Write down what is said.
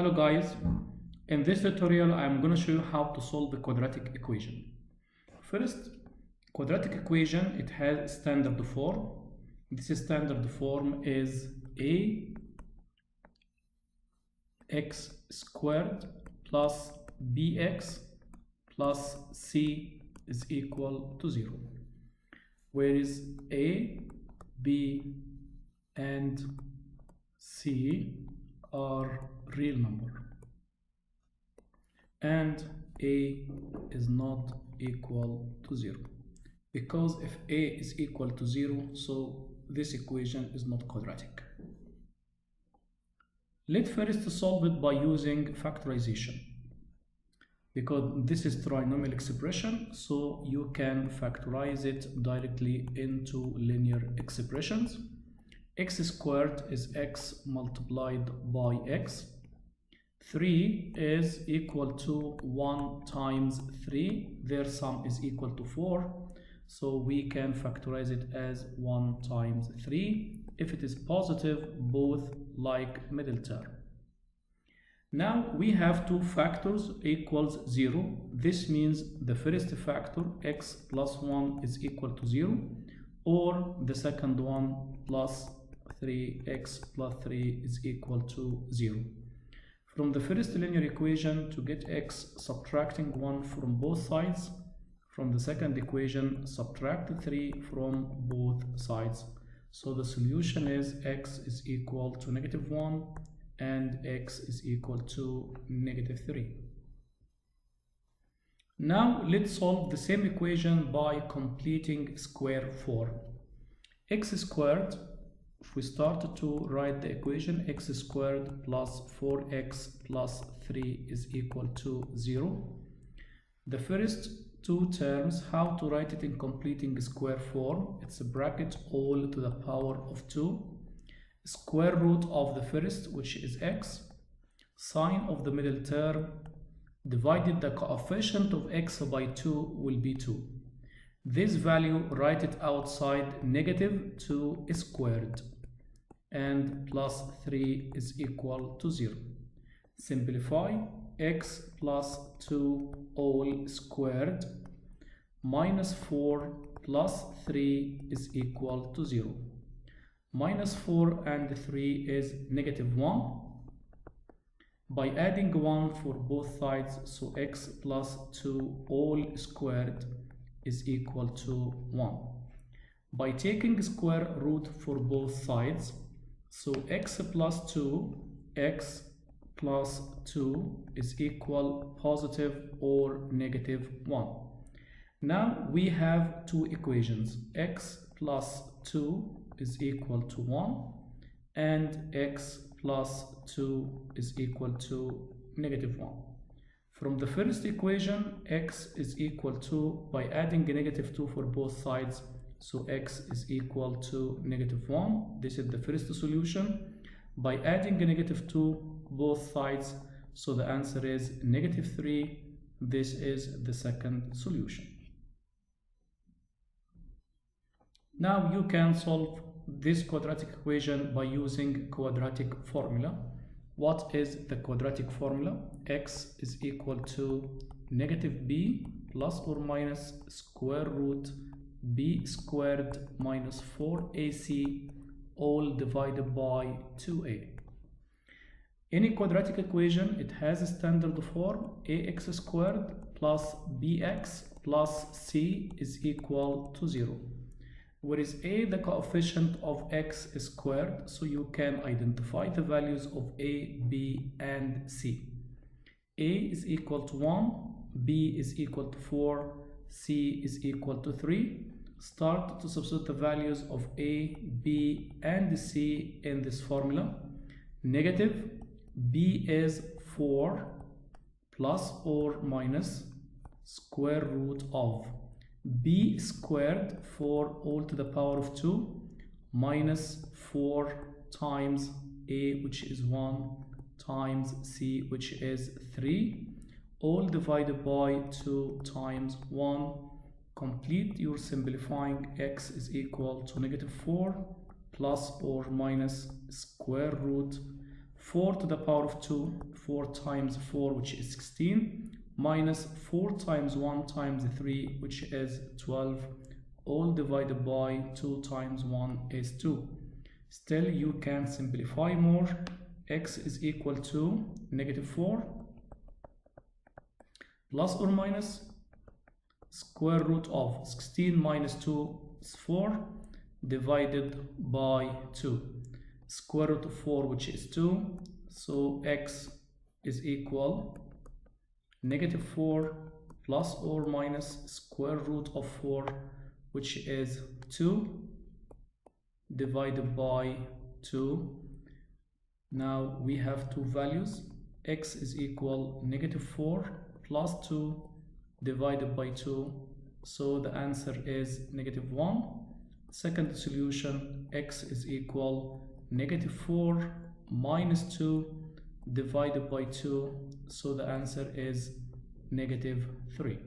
Hello guys, in this tutorial I'm going to show you how to solve the quadratic equation. First, quadratic equation, it has standard form. This standard form is ax squared plus bx plus c is equal to 0, where is a, b and c are real number and a is not equal to 0, because if a is equal to 0, so this equation is not quadratic. Let's first solve it by using factorization, because this is trinomial expression, so you can factorize it directly into linear expressions. X squared is x multiplied by x. 3 is equal to 1 times 3. Their sum is equal to 4. So we can factorize it as 1 times 3. If it is positive, both like middle term. Now we have two factors equals 0. This means the first factor, x plus 1, is equal to 0, or the second one, plus 3x plus 3 is equal to 0. From the first linear equation, to get x, subtracting 1 from both sides. From the second equation, subtract 3 from both sides. So the solution is x is equal to -1 and x is equal to -3. Now let's solve the same equation by completing square form. X squared, if we start to write the equation, x squared plus 4x plus 3 is equal to 0. The first two terms, how to write it in completing square form? It's a bracket all to the power of 2. Square root of the first, which is x, sine of the middle term, divided the coefficient of x by 2 will be 2. This value, write it outside, -2 squared, and plus 3 is equal to 0. Simplify, x plus 2 all squared minus 4 plus 3 is equal to 0. Minus 4 and 3 is -1. By adding 1 for both sides, so x plus 2 all squared is equal to 1. By taking square root for both sides, so x plus 2 is equal positive or -1. Now we have two equations. X plus 2 is equal to 1 and x plus 2 is equal to -1. From the first equation, x is equal to, by adding -2 for both sides, so x is equal to -1. This is the first solution. By adding -2 both sides, so the answer is -3. This is the second solution. Now you can solve this quadratic equation by using quadratic formula. What is the quadratic formula? X is equal to -b plus or minus square root b squared minus 4ac all divided by 2a. Any quadratic equation, it has a standard form, ax squared plus bx plus c is equal to 0. Where is a the coefficient of x squared, so you can identify the values of a, b and c. A is equal to 1, b is equal to 4, c is equal to 3. Start to substitute the values of a, b and c in this formula. Negative, b is 4 plus or minus square root of b squared, 4 all to the power of 2, minus 4 times a, which is 1, times c, which is 3, all divided by 2 times 1. Complete your simplifying. X is equal to -4 plus or minus square root 4 to the power of 2, 4 times 4, which is 16, minus 4 times 1 times 3, which is 12, all divided by 2 times 1 is 2. Still, you can simplify more. X is equal to negative 4 plus or minus square root of 16 minus 2 is 4 divided by 2. Square root of 4, which is 2. So X is equal negative 4 plus or minus square root of 4, which is 2 divided by 2. Now we have two values. X is equal negative 4 plus 2 divided by 2. So the answer is negative 1. Second solution, X is equal negative 4 minus 2 divided by 2. So the answer is negative 3.